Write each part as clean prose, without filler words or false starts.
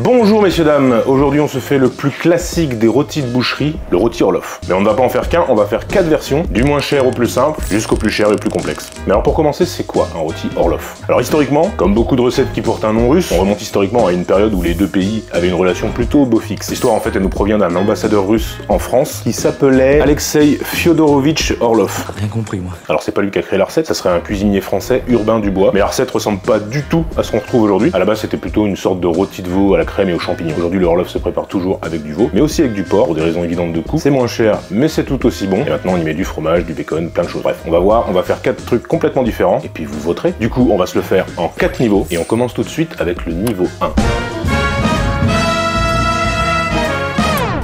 Bonjour messieurs dames, aujourd'hui on se fait le plus classique des rôtis de boucherie, le rôti Orloff. Mais on ne va pas en faire qu'un, on va faire 4 versions, du moins cher au plus simple, jusqu'au plus cher et le plus complexe. Mais alors pour commencer, c'est quoi un rôti Orloff? Alors historiquement, comme beaucoup de recettes qui portent un nom russe, on remonte historiquement à une période où les deux pays avaient une relation plutôt beau-fixe. L'histoire en fait elle nous provient d'un ambassadeur russe en France qui s'appelait Alexei Fyodorovitch Orloff. Rien compris moi. Alors c'est pas lui qui a créé la recette, ça serait un cuisinier français, Urbain Dubois, mais la recette ressemble pas du tout à ce qu'on retrouve aujourd'hui. À la base c'était plutôt une sorte de rôti de veau à la crème et aux champignons. Aujourd'hui le Orloff se prépare toujours avec du veau, mais aussi avec du porc, pour des raisons évidentes de coût. C'est moins cher, mais c'est tout aussi bon. Et maintenant on y met du fromage, du bacon, plein de choses. Bref, on va voir, on va faire 4 trucs complètement différents, et puis vous voterez. Du coup on va se le faire en 4 niveaux, et on commence tout de suite avec le niveau 1.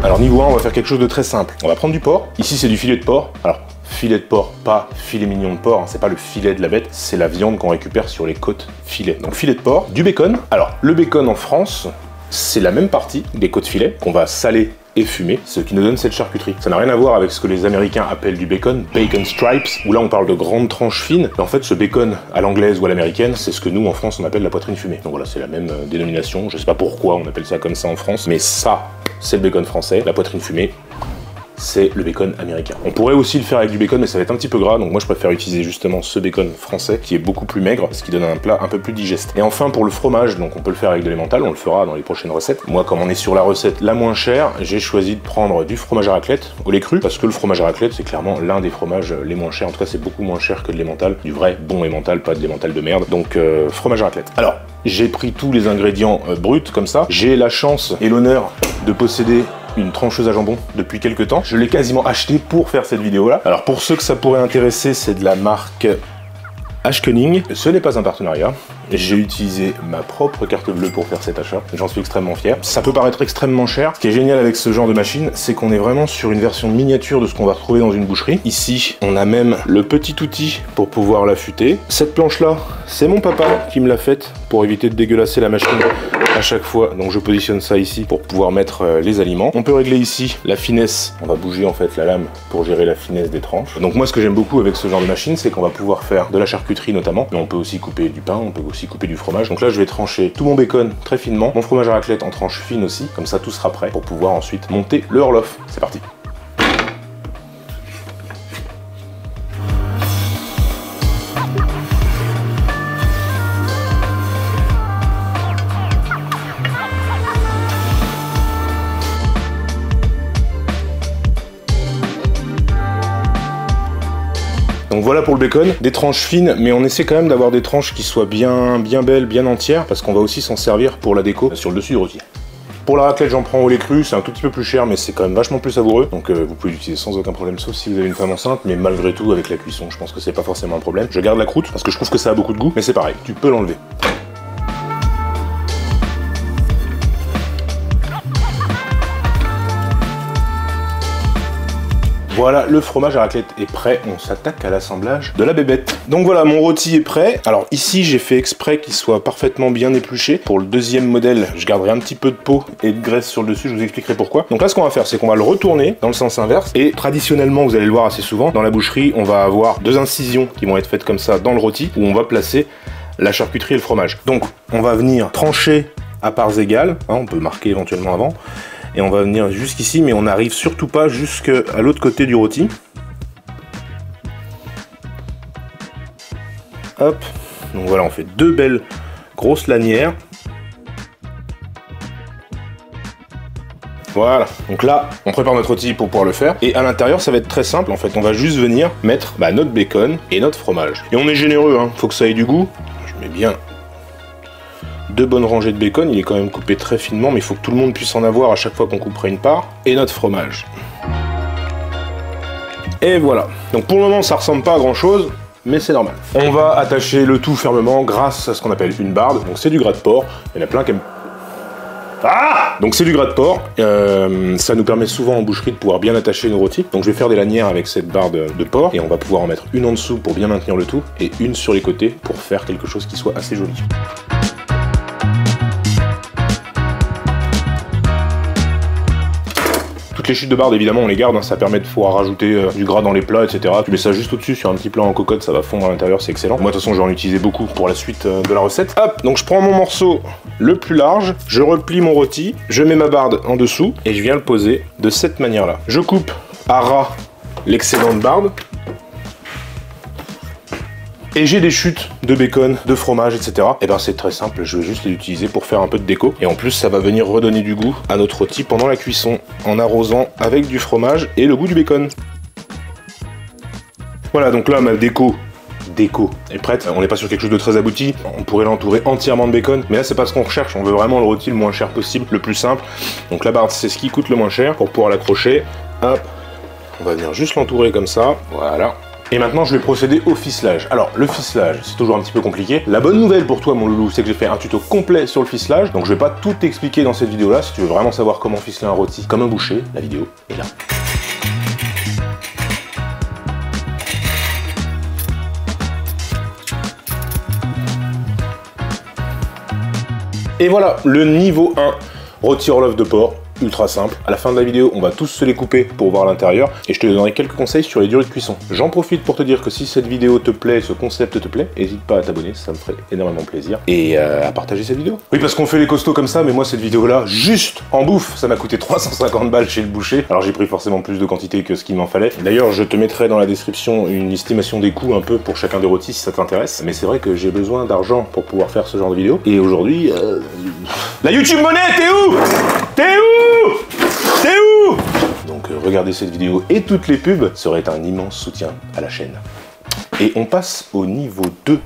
Alors niveau 1, on va faire quelque chose de très simple. On va prendre du porc. Ici c'est du filet de porc. Alors filet de porc, pas filet mignon de porc, hein, c'est pas le filet de la bête, c'est la viande qu'on récupère sur les côtes filet. Donc filet de porc, du bacon. Alors le bacon en France, c'est la même partie des côtes filet qu'on va saler et fumer, ce qui nous donne cette charcuterie. Ça n'a rien à voir avec ce que les Américains appellent du bacon, bacon stripes, où là on parle de grandes tranches fines. Mais en fait ce bacon à l'anglaise ou à l'américaine, c'est ce que nous en France on appelle la poitrine fumée. Donc voilà, c'est la même dénomination, je sais pas pourquoi on appelle ça comme ça en France, mais ça, c'est le bacon français, la poitrine fumée, c'est le bacon américain. On pourrait aussi le faire avec du bacon, mais ça va être un petit peu gras, donc moi je préfère utiliser justement ce bacon français qui est beaucoup plus maigre, ce qui donne un plat un peu plus digeste. Et enfin pour le fromage, donc on peut le faire avec de l'emmental, on le fera dans les prochaines recettes. Moi comme on est sur la recette la moins chère, j'ai choisi de prendre du fromage à raclette au lait cru, parce que le fromage à raclette c'est clairement l'un des fromages les moins chers, en tout cas c'est beaucoup moins cher que de l'emmental, du vrai bon emmental, pas de l'emmental de merde, donc fromage à raclette. Alors, j'ai pris tous les ingrédients bruts comme ça, j'ai la chance et l'honneur de posséder une trancheuse à jambon depuis quelques temps. Je l'ai quasiment acheté pour faire cette vidéo là. Alors pour ceux que ça pourrait intéresser, c'est de la marque Ashkening. Ce n'est pas un partenariat. J'ai utilisé ma propre carte bleue pour faire cet achat. J'en suis extrêmement fier. Ça peut paraître extrêmement cher. Ce qui est génial avec ce genre de machine, c'est qu'on est vraiment sur une version miniature de ce qu'on va retrouver dans une boucherie. Ici, on a même le petit outil pour pouvoir l'affûter. Cette planche-là, c'est mon papa qui me l'a faite pour éviter de dégueulasser la machine à chaque fois. Donc je positionne ça ici pour pouvoir mettre les aliments. On peut régler ici la finesse. On va bouger en fait la lame pour gérer la finesse des tranches. Donc moi ce que j'aime beaucoup avec ce genre de machine, c'est qu'on va pouvoir faire de la charcuterie notamment, mais on peut aussi couper du pain, on peut aussi couper du fromage. Donc là je vais trancher tout mon bacon très finement, mon fromage à raclette en tranches fines aussi, comme ça tout sera prêt pour pouvoir ensuite monter le Orloff. C'est parti. Donc voilà pour le bacon, des tranches fines, mais on essaie quand même d'avoir des tranches qui soient bien belles, bien entières, parce qu'on va aussi s'en servir pour la déco sur le dessus du rôti. Pour la raclette, j'en prends au lait cru, c'est un tout petit peu plus cher, mais c'est quand même vachement plus savoureux, donc vous pouvez l'utiliser sans aucun problème, sauf si vous avez une femme enceinte, mais malgré tout, avec la cuisson, je pense que c'est pas forcément un problème. Je garde la croûte, parce que je trouve que ça a beaucoup de goût, mais c'est pareil, tu peux l'enlever. Voilà, le fromage à raclette est prêt, on s'attaque à l'assemblage de la bébête. Donc voilà, mon rôti est prêt. Alors ici, j'ai fait exprès qu'il soit parfaitement bien épluché. Pour le deuxième modèle, je garderai un petit peu de peau et de graisse sur le dessus, je vous expliquerai pourquoi. Donc là, ce qu'on va faire, c'est qu'on va le retourner dans le sens inverse. Et traditionnellement, vous allez le voir assez souvent, dans la boucherie, on va avoir 2 incisions qui vont être faites comme ça dans le rôti, où on va placer la charcuterie et le fromage. Donc, on va venir trancher à parts égales, hein, on peut marquer éventuellement avant. Et on va venir jusqu'ici, mais on n'arrive surtout pas jusqu'à l'autre côté du rôti. Hop, donc voilà, on fait 2 belles grosses lanières. Voilà, donc là, on prépare notre rôti pour pouvoir le faire. Et à l'intérieur, ça va être très simple, en fait. On va juste venir mettre notre bacon et notre fromage. Et on est généreux, hein, faut que ça ait du goût. Je mets bien 2 bonnes rangées de bacon, il est quand même coupé très finement, mais il faut que tout le monde puisse en avoir à chaque fois qu'on couperait une part. Et notre fromage. Et voilà. Donc pour le moment, ça ressemble pas à grand chose, mais c'est normal. On va attacher le tout fermement grâce à ce qu'on appelle une barde. Donc c'est du gras de porc. Il y en a plein qui aiment. Ah! Donc c'est du gras de porc. Ça nous permet souvent en boucherie de pouvoir bien attacher nos rôtis. Donc je vais faire des lanières avec cette barde de porc. Et on va pouvoir en mettre une en dessous pour bien maintenir le tout. Et une sur les côtés pour faire quelque chose qui soit assez joli. Toutes les chutes de barbe évidemment on les garde, hein, ça permet de pouvoir rajouter du gras dans les plats, etc. Tu mets ça juste au-dessus sur un petit plat en cocotte, ça va fondre à l'intérieur, c'est excellent. Moi de toute façon je vais en utiliser beaucoup pour la suite de la recette. Hop, donc je prends mon morceau le plus large, je replie mon rôti, je mets ma barbe en dessous et je viens le poser de cette manière-là. Je coupe à ras l'excédent de barbe. Et j'ai des chutes de bacon, de fromage, etc. Et ben c'est très simple, je vais juste les utiliser pour faire un peu de déco. Et en plus ça va venir redonner du goût à notre rôti pendant la cuisson, en arrosant avec du fromage et le goût du bacon. Voilà, donc là ma déco est prête. On n'est pas sur quelque chose de très abouti, on pourrait l'entourer entièrement de bacon, mais là c'est pas ce qu'on recherche, on veut vraiment le rôti le moins cher possible, le plus simple. Donc la barbe c'est ce qui coûte le moins cher pour pouvoir l'accrocher. Hop, on va venir juste l'entourer comme ça, voilà. Et maintenant je vais procéder au ficelage. Alors le ficelage c'est toujours un petit peu compliqué. La bonne nouvelle pour toi mon loulou c'est que j'ai fait un tuto complet sur le ficelage. Donc je vais pas tout t'expliquer dans cette vidéo là. Si tu veux vraiment savoir comment ficeler un rôti comme un boucher, la vidéo est là. Et voilà le niveau 1 rôti Orloff de porc. Ultra simple. À la fin de la vidéo, on va tous se les couper pour voir l'intérieur et je te donnerai quelques conseils sur les durées de cuisson. J'en profite pour te dire que si cette vidéo te plaît, ce concept te plaît, n'hésite pas à t'abonner, ça me ferait énormément plaisir. Et à partager cette vidéo. Oui, parce qu'on fait les costauds comme ça, mais moi cette vidéo-là, juste en bouffe, ça m'a coûté 350 balles chez le boucher. Alors j'ai pris forcément plus de quantité que ce qu'il m'en fallait. D'ailleurs, je te mettrai dans la description une estimation des coûts un peu pour chacun des rôtis si ça t'intéresse. Mais c'est vrai que j'ai besoin d'argent pour pouvoir faire ce genre de vidéo. Et aujourd'hui... La YouTube monnaie, t'es où? T'es où? T'es où? Donc regardez cette vidéo et toutes les pubs seraient un immense soutien à la chaîne. Et on passe au niveau 2.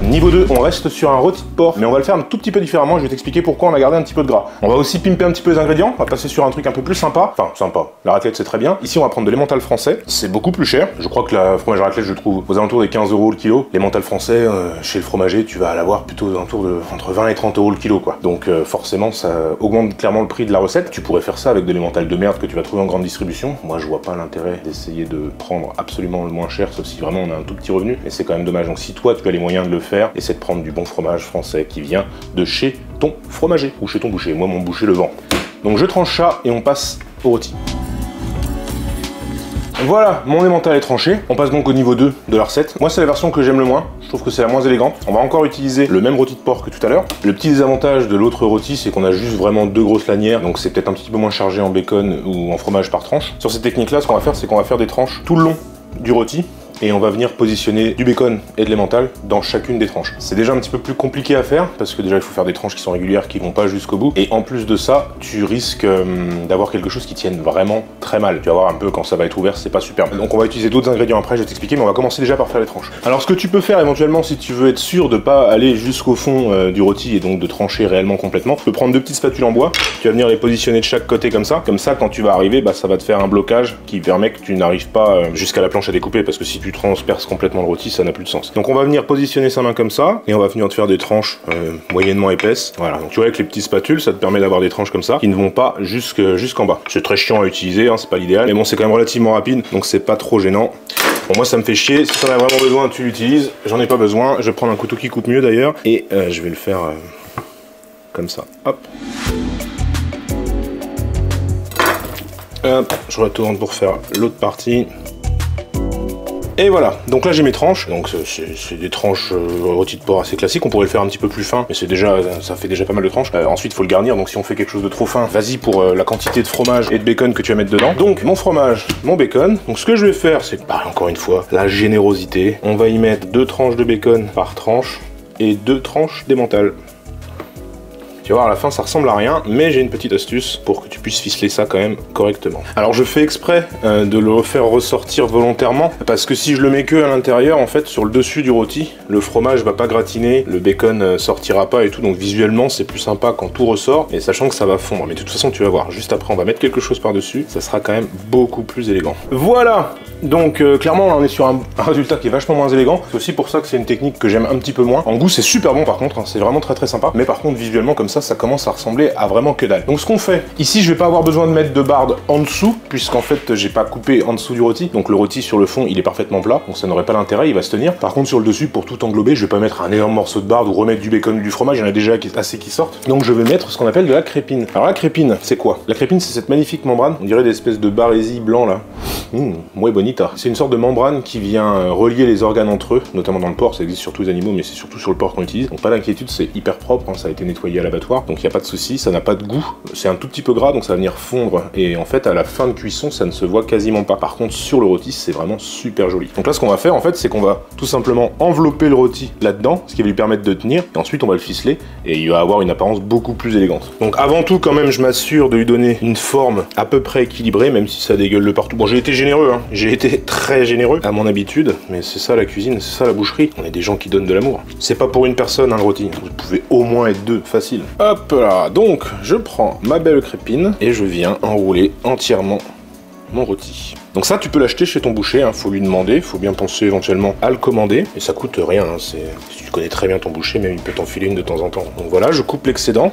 Niveau 2, on reste sur un rôti de porc, mais on va le faire un tout petit peu différemment, je vais t'expliquer pourquoi on a gardé un petit peu de gras. On va aussi pimper un petit peu les ingrédients, on va passer sur un truc un peu plus sympa. Enfin, sympa, la raclette c'est très bien. Ici on va prendre de l'emmental français, c'est beaucoup plus cher. Je crois que la fromage raclette je trouve aux alentours des 15 € le kilo. L'emmental français, chez le fromager, tu vas l'avoir plutôt aux alentours de entre 20 et 30 € le kilo quoi. Donc forcément ça augmente clairement le prix de la recette. Tu pourrais faire ça avec de l'emmental de merde que tu vas trouver en grande distribution. Moi je vois pas l'intérêt d'essayer de prendre absolument le moins cher, sauf si vraiment on a un tout petit revenu. Et c'est quand même dommage, donc si toi tu as les moyens de le faire, essaie de prendre du bon fromage français qui vient de chez ton fromager ou chez ton boucher. Moi mon boucher le vend. Donc je tranche ça et on passe au rôti. Voilà, mon emmental est tranché. On passe donc au niveau 2 de la recette. Moi c'est la version que j'aime le moins, je trouve que c'est la moins élégante. On va encore utiliser le même rôti de porc que tout à l'heure. Le petit désavantage de l'autre rôti, c'est qu'on a juste vraiment 2 grosses lanières, donc c'est peut-être un petit peu moins chargé en bacon ou en fromage par tranche. Sur cette technique là, ce qu'on va faire, c'est qu'on va faire des tranches tout le long du rôti. Et on va venir positionner du bacon et de l'emmental dans chacune des tranches. C'est déjà un petit peu plus compliqué à faire, parce que déjà il faut faire des tranches qui sont régulières, qui vont pas jusqu'au bout. Et en plus de ça, tu risques d'avoir quelque chose qui tienne vraiment très mal. Tu vas voir un peu quand ça va être ouvert, c'est pas super. Donc on va utiliser d'autres ingrédients après, je vais t'expliquer, mais on va commencer déjà par faire les tranches. Alors ce que tu peux faire éventuellement, si tu veux être sûr de pas aller jusqu'au fond du rôti et donc de trancher réellement complètement, tu peux prendre 2 petites spatules en bois, tu vas venir les positionner de chaque côté comme ça. Comme ça, quand tu vas arriver, bah, ça va te faire un blocage qui permet que tu n'arrives pas jusqu'à la planche à découper, parce que si tu transperces complètement le rôti, ça n'a plus de sens. Donc on va venir positionner sa main comme ça, et on va venir te faire des tranches moyennement épaisses. Voilà, donc tu vois avec les petites spatules, ça te permet d'avoir des tranches comme ça, qui ne vont pas jusqu'en bas. C'est très chiant à utiliser, hein, c'est pas l'idéal, mais bon c'est quand même relativement rapide, donc c'est pas trop gênant. Bon moi ça me fait chier, si t'en as vraiment besoin tu l'utilises, j'en ai pas besoin, je vais prendre un couteau qui coupe mieux d'ailleurs, et je vais le faire comme ça, hop. Hop, je retourne pour faire l'autre partie. Et voilà, donc là j'ai mes tranches, donc c'est des tranches rôti de porc assez classiques, on pourrait le faire un petit peu plus fin, mais c'est déjà, ça fait déjà pas mal de tranches. Ensuite il faut le garnir, donc si on fait quelque chose de trop fin, vas-y pour la quantité de fromage et de bacon que tu vas mettre dedans. Donc mon fromage, mon bacon, donc ce que je vais faire c'est, bah, encore une fois, la générosité. On va y mettre 2 tranches de bacon par tranche et 2 tranches d'emmental. Tu vas voir, à la fin ça ressemble à rien, mais j'ai une petite astuce pour que tu puisses ficeler ça quand même correctement. Alors je fais exprès de le faire ressortir volontairement, parce que si je le mets que à l'intérieur, en fait sur le dessus du rôti, le fromage va pas gratiner, le bacon sortira pas et tout, donc visuellement c'est plus sympa quand tout ressort, et sachant que ça va fondre. Mais de toute façon tu vas voir, juste après on va mettre quelque chose par dessus, ça sera quand même beaucoup plus élégant. Voilà, donc clairement là on est sur un résultat qui est vachement moins élégant. C'est aussi pour ça que c'est une technique que j'aime un petit peu moins. En goût c'est super bon par contre, hein, c'est vraiment très sympa, mais par contre visuellement comme ça ça commence à ressembler à vraiment que dalle. Donc ce qu'on fait, ici je vais pas avoir besoin de mettre de barde en dessous, puisqu'en fait j'ai pas coupé en dessous du rôti, donc le rôti sur le fond il est parfaitement plat, donc ça n'aurait pas l'intérêt, il va se tenir. Par contre sur le dessus, pour tout englober, je vais pas mettre un énorme morceau de barde ou remettre du bacon ou du fromage, il y en a déjà assez qui sortent. Donc je vais mettre ce qu'on appelle de la crépine. Alors la crépine, c'est quoi? La crépine, c'est cette magnifique membrane, on dirait des espèces de barésie blanc là. Muy bonita. C'est une sorte de membrane qui vient relier les organes entre eux, notamment dans le porc, ça existe sur tous les animaux, mais c'est surtout sur le porc qu'on utilise. Donc pas d'inquiétude, c'est hyper propre, hein, ça a été nettoyé à l'abattoir, donc il n'y a pas de souci, ça n'a pas de goût, c'est un tout petit peu gras, donc ça va venir fondre, et en fait à la fin de cuisson, ça ne se voit quasiment pas. Par contre sur le rôti, c'est vraiment super joli. Donc là ce qu'on va faire en fait, c'est qu'on va tout simplement envelopper le rôti là-dedans, ce qui va lui permettre de tenir, et ensuite on va le ficeler, et il va avoir une apparence beaucoup plus élégante. Donc avant tout quand même, je m'assure de lui donner une forme à peu près équilibrée, même si ça dégueule de partout. Bon, j'ai été généreux, hein. J'ai été très généreux à mon habitude, mais c'est ça la cuisine, c'est ça la boucherie. On est des gens qui donnent de l'amour. C'est pas pour une personne, hein, le rôti. Vous pouvez au moins être deux, facile. Hop là, donc je prends ma belle crépine et je viens enrouler entièrement mon rôti. Donc ça, tu peux l'acheter chez ton boucher, hein, faut lui demander, faut bien penser éventuellement à le commander, et ça coûte rien, hein, si tu connais très bien ton boucher, même il peut t'en filer une de temps en temps. Donc voilà, je coupe l'excédent.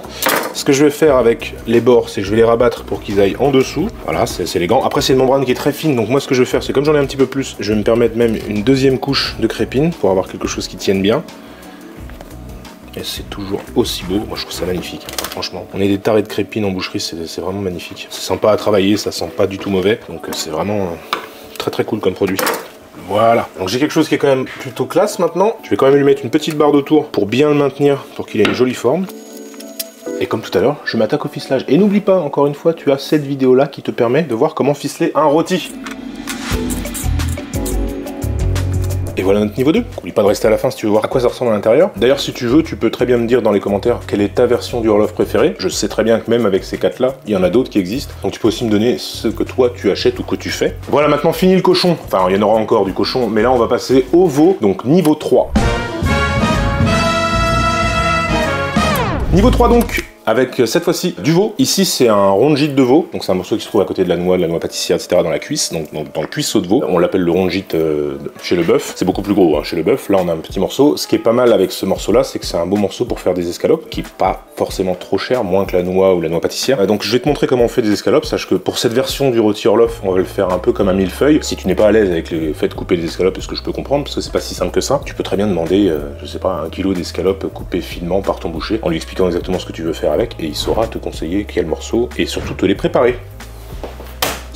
Ce que je vais faire avec les bords, c'est que je vais les rabattre pour qu'ils aillent en dessous. Voilà, c'est élégant. Après, c'est une membrane qui est très fine, donc moi ce que je vais faire, c'est comme j'en ai un petit peu plus, je vais me permettre même une deuxième couche de crépine pour avoir quelque chose qui tienne bien. Et c'est toujours aussi beau, moi je trouve ça magnifique, franchement. On est des tarés de crépine en boucherie, c'est vraiment magnifique. C'est sympa à travailler, ça sent pas du tout mauvais, donc c'est vraiment très très cool comme produit. Voilà, donc j'ai quelque chose qui est quand même plutôt classe maintenant. Je vais quand même lui mettre une petite barre autour pour bien le maintenir, pour qu'il ait une jolie forme. Et comme tout à l'heure, je m'attaque au ficelage. Et n'oublie pas, encore une fois, tu as cette vidéo là qui te permet de voir comment ficeler un rôti. Et voilà notre niveau 2. N'oublie pas de rester à la fin si tu veux voir à quoi ça ressemble à l'intérieur. D'ailleurs, si tu veux, tu peux très bien me dire dans les commentaires quelle est ta version du Orloff préférée. Je sais très bien que même avec ces 4 là, il y en a d'autres qui existent. Donc tu peux aussi me donner ce que toi tu achètes ou que tu fais. Voilà, maintenant fini le cochon. Enfin, il y en aura encore du cochon, mais là on va passer au veau, donc niveau 3. Niveau 3 donc, avec cette fois-ci du veau. Ici c'est un rondgite de veau, donc c'est un morceau qui se trouve à côté de la noix pâtissière, etc. dans la cuisse, donc dans le cuisseau de veau. On l'appelle le rondgite chez le bœuf. C'est beaucoup plus gros hein, chez le bœuf. Là on a un petit morceau. Ce qui est pas mal avec ce morceau-là, c'est que c'est un beau morceau pour faire des escalopes, qui est pas forcément trop cher, moins que la noix ou la noix pâtissière. Donc je vais te montrer comment on fait des escalopes. Sache que pour cette version du rôti Orloff, on va le faire un peu comme un millefeuille. Si tu n'es pas à l'aise avec le fait de couper des escalopes, ce que je peux comprendre, parce que c'est pas si simple que ça, tu peux très bien demander, je sais pas, 1 kilo d'escalopes coupées finement par ton boucher, en lui expliquant exactement ce que tu veux faire avec, et il saura te conseiller quel morceau et surtout te les préparer.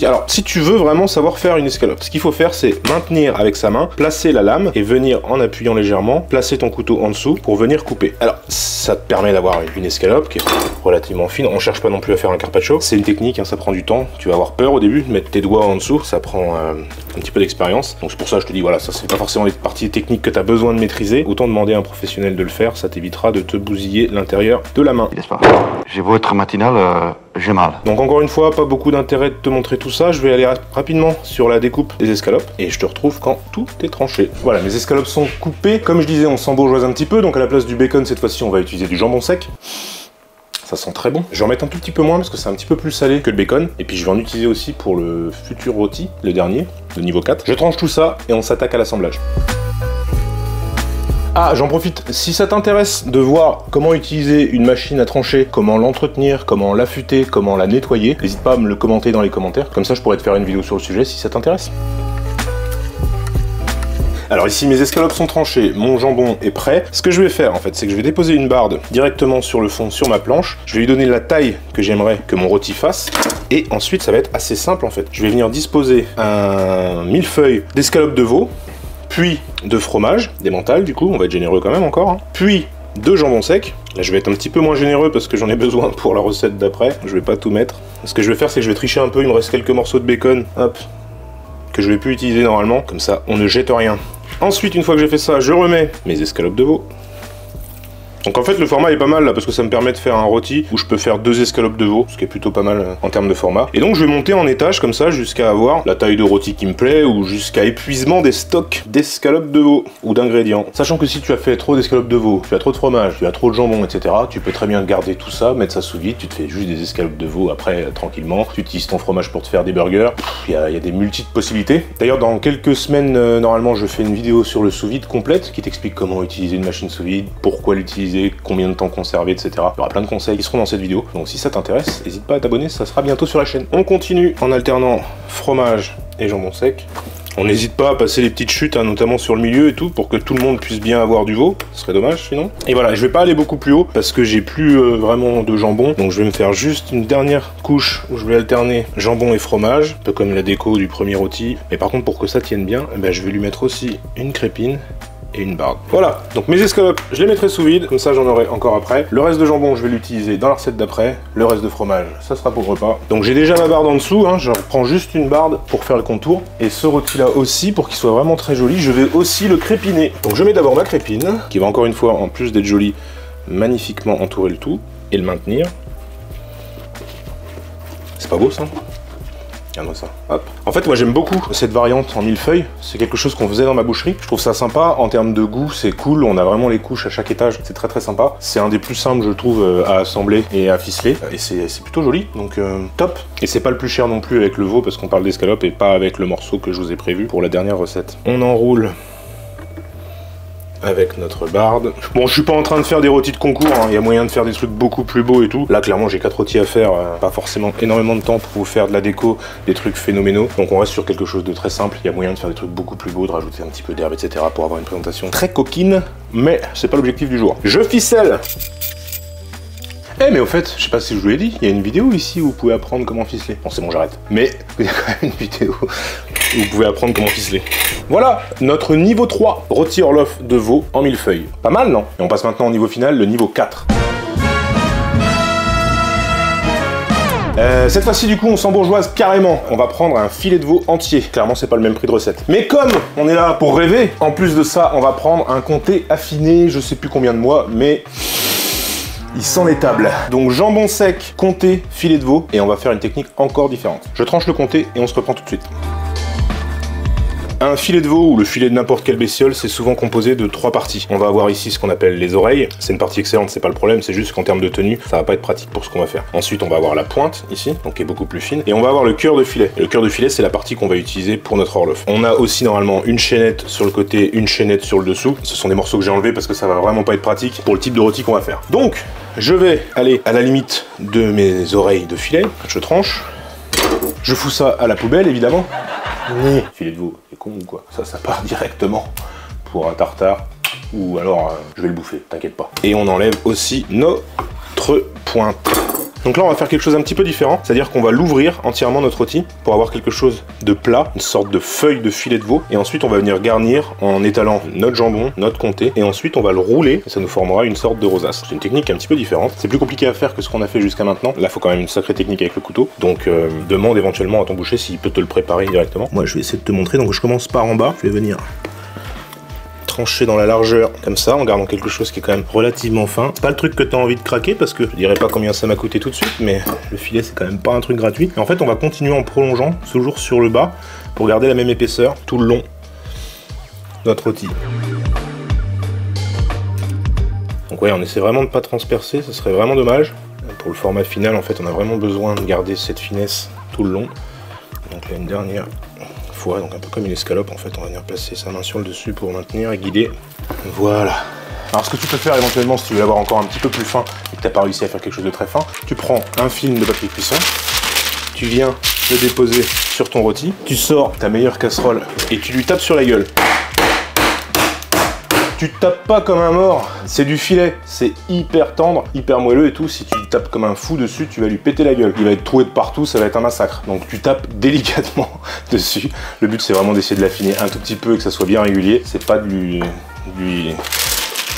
Alors, si tu veux vraiment savoir faire une escalope, ce qu'il faut faire, c'est maintenir avec sa main, placer la lame et venir en appuyant légèrement, placer ton couteau en dessous pour venir couper. Alors, ça te permet d'avoir une escalope qui est relativement fine. On cherche pas non plus à faire un carpaccio. C'est une technique, hein, ça prend du temps. Tu vas avoir peur au début de mettre tes doigts en dessous. Ça prend un petit peu d'expérience. Donc c'est pour ça que je te dis, voilà, ça c'est pas forcément les parties techniques que tu as besoin de maîtriser. Autant demander à un professionnel de le faire, ça t'évitera de te bousiller l'intérieur de la main. N'est-ce pas? J'ai beau être matinal, j'ai mal. Donc encore une fois, pas beaucoup d'intérêt de te montrer tout ça. Je vais aller rapidement sur la découpe des escalopes et je te retrouve quand tout est tranché. Voilà, mes escalopes sont coupées. Comme je disais, on s'embourgeoise un petit peu. Donc à la place du bacon, cette fois-ci, on va utiliser du jambon sec. Ça sent très bon. Je vais en mettre un tout petit peu moins parce que c'est un petit peu plus salé que le bacon. Et puis je vais en utiliser aussi pour le futur rôti, le dernier, le niveau 4. Je tranche tout ça et on s'attaque à l'assemblage. Ah, j'en profite, si ça t'intéresse de voir comment utiliser une machine à trancher, comment l'entretenir, comment l'affûter, comment la nettoyer, n'hésite pas à me le commenter dans les commentaires, comme ça je pourrais te faire une vidéo sur le sujet si ça t'intéresse. Alors ici mes escalopes sont tranchées, mon jambon est prêt. Ce que je vais faire en fait, c'est que je vais déposer une barde directement sur le fond, sur ma planche. Je vais lui donner la taille que j'aimerais que mon rôti fasse. Et ensuite ça va être assez simple en fait. Je vais venir disposer un millefeuille d'escalopes de veau, puis de fromage, d'emmental du coup, on va être généreux quand même encore, hein. Puis de jambon sec. Là je vais être un petit peu moins généreux parce que j'en ai besoin pour la recette d'après. Je vais pas tout mettre. Ce que je vais faire, c'est que je vais tricher un peu, il me reste quelques morceaux de bacon, hop, que je vais plus utiliser normalement, comme ça on ne jette rien. Ensuite, une fois que j'ai fait ça, je remets mes escalopes de veau. Donc en fait le format est pas mal là parce que ça me permet de faire un rôti où je peux faire 2 escalopes de veau, ce qui est plutôt pas mal en termes de format. Et donc je vais monter en étage comme ça jusqu'à avoir la taille de rôti qui me plaît ou jusqu'à épuisement des stocks d'escalopes de veau ou d'ingrédients. Sachant que si tu as fait trop d'escalopes de veau, tu as trop de fromage, tu as trop de jambon, etc. Tu peux très bien garder tout ça, mettre ça sous vide, tu te fais juste des escalopes de veau après tranquillement. Tu utilises ton fromage pour te faire des burgers. Il y a des multiples possibilités. D'ailleurs dans quelques semaines, normalement je fais une vidéo sur le sous-vide complète qui t'explique comment utiliser une machine sous-vide, pourquoi l'utiliser, utiliser, combien de temps conserver, etc. Il y aura plein de conseils qui seront dans cette vidéo. Donc si ça t'intéresse, n'hésite pas à t'abonner, ça sera bientôt sur la chaîne. On continue en alternant fromage et jambon sec. On n'hésite pas à passer les petites chutes, hein, notamment sur le milieu et tout, pour que tout le monde puisse bien avoir du veau. Ce serait dommage sinon. Et voilà, je vais pas aller beaucoup plus haut parce que j'ai plus vraiment de jambon. Donc je vais me faire juste une dernière couche où je vais alterner jambon et fromage, un peu comme la déco du premier rôti. Mais par contre, pour que ça tienne bien, ben, je vais lui mettre aussi une crépine et une barde. Voilà, donc mes escalopes, je les mettrai sous vide, comme ça j'en aurai encore après. Le reste de jambon, je vais l'utiliser dans la recette d'après. Le reste de fromage, ça sera pour le repas. Donc j'ai déjà ma barde en dessous, hein, je reprends juste une barde pour faire le contour. Et ce rôti là aussi, pour qu'il soit vraiment très joli, je vais aussi le crépiner. Donc je mets d'abord ma crépine, qui va encore une fois, en plus d'être jolie, magnifiquement entourer le tout et le maintenir. C'est pas beau ça ? Regarde-moi ça, hop. En fait, moi j'aime beaucoup cette variante en millefeuille. C'est quelque chose qu'on faisait dans ma boucherie. Je trouve ça sympa. En termes de goût, c'est cool. On a vraiment les couches à chaque étage. C'est très très sympa. C'est un des plus simples, je trouve, à assembler et à ficeler. Et c'est plutôt joli. Donc top. Et c'est pas le plus cher non plus avec le veau parce qu'on parle d'escalope et pas avec le morceau que je vous ai prévu pour la dernière recette. On enroule avec notre barde. Bon, je suis pas en train de faire des rôtis de concours, hein. Il y a moyen de faire des trucs beaucoup plus beaux et tout. Là, clairement, j'ai 4 rôtis à faire, pas forcément énormément de temps pour vous faire de la déco, des trucs phénoménaux. Donc on reste sur quelque chose de très simple. Il y a moyen de faire des trucs beaucoup plus beaux, de rajouter un petit peu d'herbe, etc. pour avoir une présentation très coquine, mais c'est pas l'objectif du jour. Je ficelle. Eh mais au fait, je sais pas si je vous l'ai dit, il y a une vidéo ici où vous pouvez apprendre comment ficeler. Bon c'est bon, j'arrête. Mais il y a quand même une vidéo où vous pouvez apprendre comment ficeler. Voilà, notre niveau 3, rôti Orloff de veau en millefeuille. Pas mal, non? Et on passe maintenant au niveau final, le niveau 4. Cette fois-ci du coup on s'embourgeoise carrément. On va prendre un filet de veau entier. Clairement c'est pas le même prix de recette. Mais comme on est là pour rêver, en plus de ça on va prendre un comté affiné, je sais plus combien de mois, mais il sent les tables. Donc jambon sec, comté, filet de veau, et on va faire une technique encore différente. Je tranche le comté et on se reprend tout de suite. Un filet de veau ou le filet de n'importe quelle bestiole, c'est souvent composé de 3 parties. On va avoir ici ce qu'on appelle les oreilles. C'est une partie excellente, c'est pas le problème, c'est juste qu'en termes de tenue, ça va pas être pratique pour ce qu'on va faire. Ensuite, on va avoir la pointe ici, donc qui est beaucoup plus fine, et on va avoir le cœur de filet. Et le cœur de filet, c'est la partie qu'on va utiliser pour notre Orloff. On a aussi normalement une chaînette sur le côté, une chaînette sur le dessous. Ce sont des morceaux que j'ai enlevés parce que ça va vraiment pas être pratique pour le type de rôti qu'on va faire. Donc, je vais aller à la limite de mes oreilles de filet. Je tranche. Je fous ça à la poubelle, évidemment. Filet de veau, c'est con ou quoi? Ça part directement pour un tartare, ou alors je vais le bouffer, t'inquiète pas. Et on enlève aussi notre pointe. Donc là on va faire quelque chose un petit peu différent, c'est-à-dire qu'on va l'ouvrir entièrement notre rôti pour avoir quelque chose de plat, une sorte de feuille de filet de veau, et ensuite on va venir garnir en étalant notre jambon, notre comté, et ensuite on va le rouler, et ça nous formera une sorte de rosace. C'est une technique un petit peu différente, c'est plus compliqué à faire que ce qu'on a fait jusqu'à maintenant. Là il faut quand même une sacrée technique avec le couteau, donc demande éventuellement à ton boucher s'il peut te le préparer directement. Moi je vais essayer de te montrer, donc je commence par en bas, je vais venir trancher dans la largeur comme ça en gardant quelque chose qui est quand même relativement fin. C'est pas le truc que tu as envie de craquer parce que je dirais pas combien ça m'a coûté tout de suite, mais le filet c'est quand même pas un truc gratuit. Et en fait on va continuer en prolongeant toujours sur le bas pour garder la même épaisseur tout le long de notre rôti. Donc ouais, on essaie vraiment de pas transpercer, ce serait vraiment dommage. Pour le format final en fait on a vraiment besoin de garder cette finesse tout le long. Donc là une dernière fois, donc un peu comme une escalope en fait, on va venir placer sa main sur le dessus pour maintenir et guider. Voilà. Alors ce que tu peux faire éventuellement si tu veux l'avoir encore un petit peu plus fin et que tu n'as pas réussi à faire quelque chose de très fin, tu prends un film de papier cuisson, tu viens le déposer sur ton rôti, tu sors ta meilleure casserole et tu lui tapes sur la gueule. Tu tapes pas comme un mort, c'est du filet, c'est hyper tendre, hyper moelleux et tout. Si tu tapes comme un fou dessus, tu vas lui péter la gueule. Il va être troué de partout, ça va être un massacre. Donc tu tapes délicatement dessus. Le but c'est vraiment d'essayer de l'affiner un tout petit peu et que ça soit bien régulier. C'est pas du...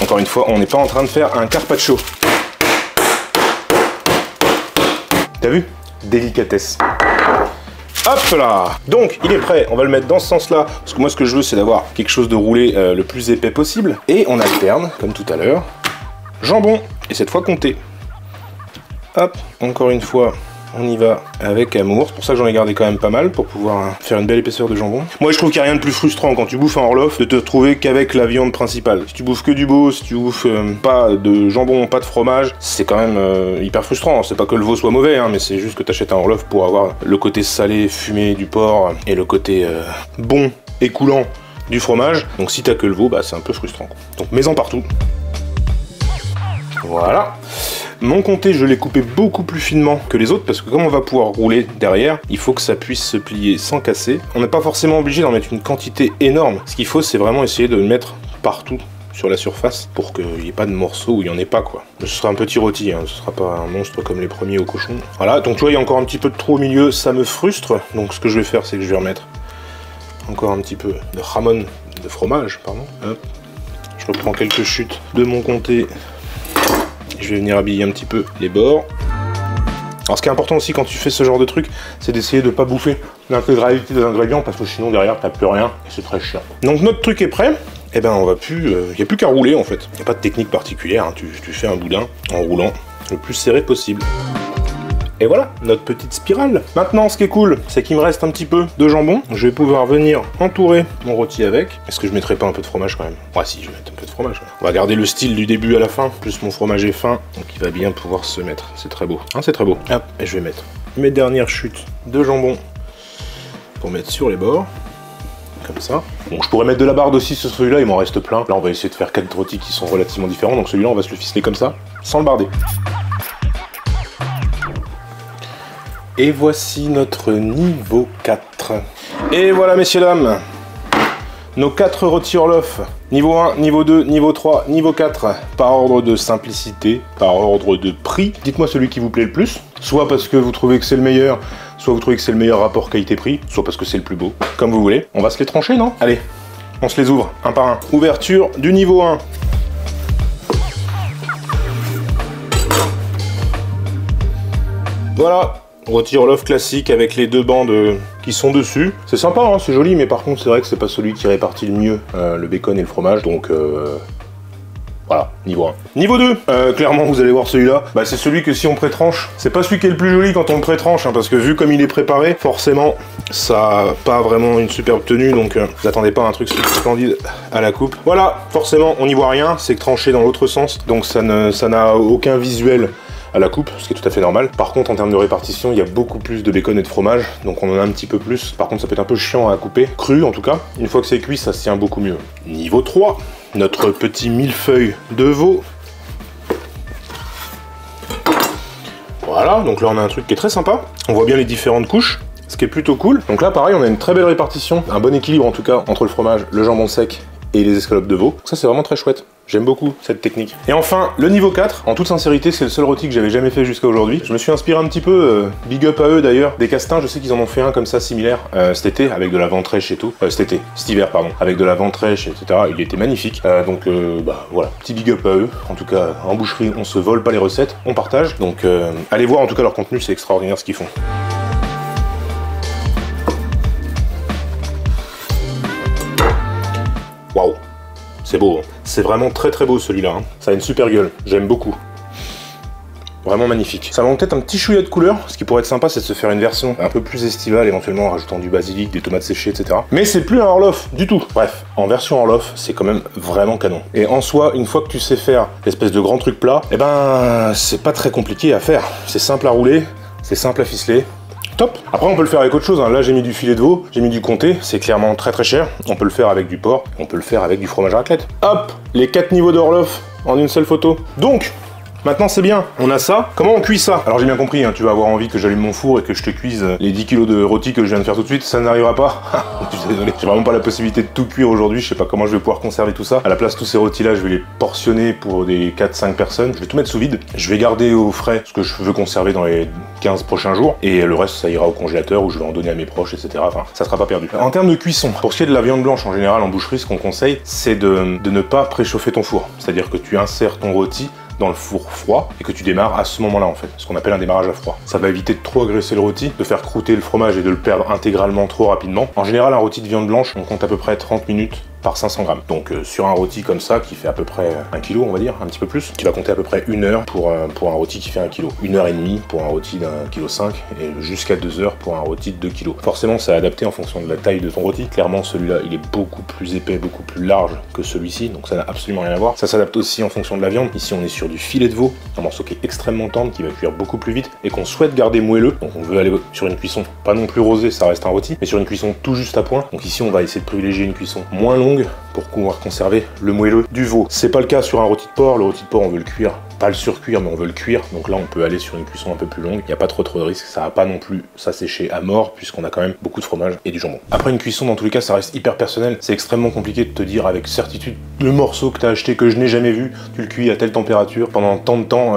Encore une fois, on n'est pas en train de faire un carpaccio. T'as vu? Délicatesse. Hop là! Donc, il est prêt, on va le mettre dans ce sens-là, parce que moi ce que je veux c'est d'avoir quelque chose de roulé le plus épais possible. Et on alterne, comme tout à l'heure, jambon, et cette fois comté. Hop, encore une fois, on y va avec amour. C'est pour ça que j'en ai gardé quand même pas mal, pour pouvoir faire une belle épaisseur de jambon. Moi je trouve qu'il n'y a rien de plus frustrant quand tu bouffes un Orloff de te retrouver qu'avec la viande principale. Si tu bouffes que du veau, si tu bouffes pas de jambon, pas de fromage, c'est quand même hyper frustrant. C'est pas que le veau soit mauvais, hein, mais c'est juste que tu achètes un Orloff pour avoir le côté salé, fumé du porc, et le côté bon et coulant du fromage. Donc si t'as que le veau, bah c'est un peu frustrant, quoi. Donc mets-en partout. Voilà. Mon comté, je l'ai coupé beaucoup plus finement que les autres parce que comme on va pouvoir rouler derrière, il faut que ça puisse se plier sans casser. On n'est pas forcément obligé d'en mettre une quantité énorme. Ce qu'il faut, c'est vraiment essayer de le mettre partout sur la surface pour qu'il n'y ait pas de morceaux où il n'y en ait pas, quoi. Ce sera un petit rôti, hein, ce sera pas un monstre comme les premiers au cochon. Voilà, donc tu vois, il y a encore un petit peu de trop au milieu, ça me frustre. Donc ce que je vais faire, c'est que je vais remettre encore un petit peu de jamon, de fromage, pardon. Hop. Je reprends quelques chutes de mon comté. Je vais venir habiller un petit peu les bords. Alors ce qui est important aussi quand tu fais ce genre de truc, c'est d'essayer de ne pas bouffer l'intégralité des ingrédients parce que sinon derrière t'as plus rien et c'est très chiant. Donc notre truc est prêt. Et ben on va plus, il n'y a plus qu'à rouler en fait. Il n'y a pas de technique particulière, hein. Tu fais un boudin en roulant le plus serré possible. Et voilà, notre petite spirale. Maintenant, ce qui est cool, c'est qu'il me reste un petit peu de jambon. Je vais pouvoir venir entourer mon rôti avec. Est-ce que je mettrai pas un peu de fromage quand même? Ouais, si, je vais mettre un peu de fromage. Ouais. On va garder le style du début à la fin. Plus mon fromage est fin, donc il va bien pouvoir se mettre. C'est très beau. Hein, c'est très beau. Hop, et je vais mettre mes dernières chutes de jambon pour mettre sur les bords. Comme ça. Bon, je pourrais mettre de la barde aussi sur celui-là, il m'en reste plein. Là, on va essayer de faire 4 rôtis qui sont relativement différents. Donc celui-là, on va se le ficeler comme ça, sans le barder. Et voici notre niveau 4. Et voilà, messieurs, dames, nos 4 rôtis Orloff. Niveau 1, niveau 2, niveau 3, niveau 4. Par ordre de simplicité, par ordre de prix. Dites-moi celui qui vous plaît le plus. Soit parce que vous trouvez que c'est le meilleur, soit vous trouvez que c'est le meilleur rapport qualité-prix, soit parce que c'est le plus beau. Comme vous voulez. On va se les trancher, non? Allez, on se les ouvre, un par un. Ouverture du niveau 1. Voilà. Rôti Orloff classique avec les 2 bandes qui sont dessus. C'est sympa, hein, c'est joli, mais par contre c'est vrai que c'est pas celui qui répartit le mieux le bacon et le fromage, donc voilà, niveau 1. Niveau 2, clairement vous allez voir celui-là, bah, c'est celui que si on pré-tranche, c'est pas celui qui est le plus joli quand on le pré-tranche, hein, parce que vu comme il est préparé, forcément ça a pas vraiment une superbe tenue, donc vous attendez pas à un truc splendide à la coupe. Voilà, forcément on n'y voit rien, c'est tranché dans l'autre sens, donc ça n'a aucun visuel à la coupe, ce qui est tout à fait normal. Par contre, en termes de répartition, il y a beaucoup plus de bacon et de fromage, donc on en a un petit peu plus. Par contre, ça peut être un peu chiant à couper, cru en tout cas. Une fois que c'est cuit, ça se tient beaucoup mieux. Niveau 3, notre petit millefeuille de veau. Voilà, donc là on a un truc qui est très sympa. On voit bien les différentes couches, ce qui est plutôt cool. Donc là, pareil, on a une très belle répartition, un bon équilibre en tout cas entre le fromage, le jambon sec et les escalopes de veau. Donc ça, c'est vraiment très chouette. J'aime beaucoup cette technique. Et enfin, le niveau 4, en toute sincérité, c'est le seul rôti que j'avais jamais fait jusqu'à aujourd'hui. Je me suis inspiré un petit peu, big up à eux d'ailleurs, des Castins, je sais qu'ils en ont fait un comme ça similaire cet été, avec de la ventrèche et tout. Cet hiver, pardon, avec de la ventrèche, etc. Il était magnifique. Donc bah voilà, petit big up à eux. En tout cas, en boucherie, on se vole pas les recettes, on partage. Donc allez voir en tout cas leur contenu, c'est extraordinaire ce qu'ils font. Waouh! C'est beau, hein. C'est vraiment très très beau celui-là, hein. Ça a une super gueule, j'aime beaucoup. Vraiment magnifique. Ça manque peut-être un petit chouïa de couleur, ce qui pourrait être sympa c'est de se faire une version un peu plus estivale, éventuellement en rajoutant du basilic, des tomates séchées, etc. Mais c'est plus un Orloff du tout. Bref, en version Orloff, c'est quand même vraiment canon. Et en soi, une fois que tu sais faire l'espèce de grand truc plat, eh ben c'est pas très compliqué à faire. C'est simple à rouler, c'est simple à ficeler. Top. Après on peut le faire avec autre chose, hein. Là j'ai mis du filet de veau, j'ai mis du comté, c'est clairement très très cher. On peut le faire avec du porc, on peut le faire avec du fromage raclette. Hop, les 4 niveaux d'Orloff en une seule photo. Donc, maintenant c'est bien, on a ça. Comment on cuit ça? Alors j'ai bien compris, hein, tu vas avoir envie que j'allume mon four et que je te cuise les 10 kilos de rôti que je viens de faire tout de suite, ça n'arrivera pas. Je suis désolé, j'ai vraiment pas la possibilité de tout cuire aujourd'hui, je sais pas comment je vais pouvoir conserver tout ça. À la place, tous ces rôtis là, je vais les portionner pour des 4-5 personnes. Je vais tout mettre sous vide, je vais garder au frais ce que je veux conserver dans les 15 prochains jours, et le reste ça ira au congélateur où je vais en donner à mes proches, etc. Enfin, ça sera pas perdu. En termes de cuisson, pour ce qui est de la viande blanche en général en boucherie, ce qu'on conseille, c'est de ne pas préchauffer ton four. C'est-à-dire que tu insères ton rôti dans le four froid et que tu démarres à ce moment-là en fait, ce qu'on appelle un démarrage à froid. Ça va éviter de trop agresser le rôti, de faire croûter le fromage et de le perdre intégralement trop rapidement. En général, un rôti de viande blanche, on compte à peu près 30 minutes par 500 grammes. Donc sur un rôti comme ça, qui fait à peu près 1 kg, on va dire, un petit peu plus, qui va compter à peu près 1 heure pour un rôti qui fait 1 kg. 1 heure et demie pour un rôti d'1,5 kg et jusqu'à 2 heures pour un rôti de 2 kg. Forcément, c'est adapté en fonction de la taille de ton rôti. Clairement, celui-là, il est beaucoup plus épais, beaucoup plus large que celui-ci, donc ça n'a absolument rien à voir. Ça s'adapte aussi en fonction de la viande. Ici, on est sur du filet de veau, un morceau qui est extrêmement tendre, qui va cuire beaucoup plus vite et qu'on souhaite garder moelleux. Donc on veut aller sur une cuisson pas non plus rosée, ça reste un rôti, mais sur une cuisson tout juste à point. Donc ici, on va essayer de privilégier une cuisson moins longue longue pour pouvoir conserver le moelleux du veau. C'est pas le cas sur un rôti de porc. Le rôti de porc, on veut le cuire, pas le surcuire, mais on veut le cuire. Donc là, on peut aller sur une cuisson un peu plus longue. Il n'y a pas trop de risques. Ça va pas non plus s'assécher à mort puisqu'on a quand même beaucoup de fromage et du jambon. Après, une cuisson, dans tous les cas, ça reste hyper personnel. C'est extrêmement compliqué de te dire avec certitude le morceau que tu as acheté, que je n'ai jamais vu, tu le cuis à telle température pendant tant de temps.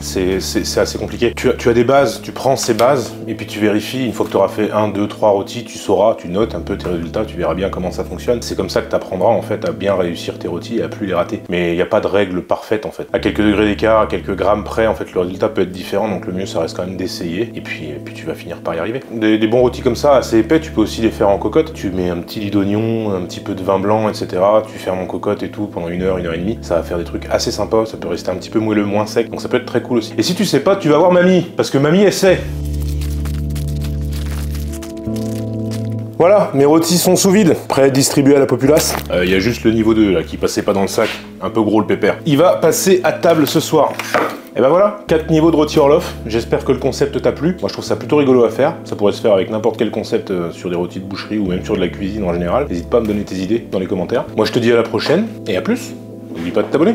C'est assez compliqué. Tu as des bases, tu prends ces bases et puis tu vérifies. Une fois que tu auras fait 1, 2, 3 rôtis, tu sauras, tu notes un peu tes résultats, tu verras bien comment ça fonctionne. C'est comme ça que tu apprendras en fait à bien réussir tes rôtis et à plus les rater. Mais il n'y a pas de règle parfaite en fait. À quelques degrés d'écart, à quelques grammes près, en fait, le résultat peut être différent. Donc le mieux, ça reste quand même d'essayer. Et puis tu vas finir par y arriver. Des bons rôtis comme ça, assez épais, tu peux aussi les faire en cocotte. Tu mets un petit lit d'oignon, un petit peu de vin blanc, etc. Tu fermes en cocotte et tout pendant 1 heure, 1 heure et demie. Ça va faire des trucs assez sympas. Ça peut rester un petit peu moelleux, moins sec. Donc ça peut être très cool aussi. Et si tu sais pas, tu vas voir mamie, parce que mamie elle sait. Voilà, mes rôtis sont sous vide, prêts à être distribués à la populace. Il y a juste le niveau 2 là qui passait pas dans le sac, un peu gros le pépère. Il va passer à table ce soir. Et ben voilà, 4 niveaux de rôti Orloff. J'espère que le concept t'a plu. Moi je trouve ça plutôt rigolo à faire. Ça pourrait se faire avec n'importe quel concept sur des rôtis de boucherie ou même sur de la cuisine en général. N'hésite pas à me donner tes idées dans les commentaires. Moi je te dis à la prochaine et à plus. N'oublie pas de t'abonner.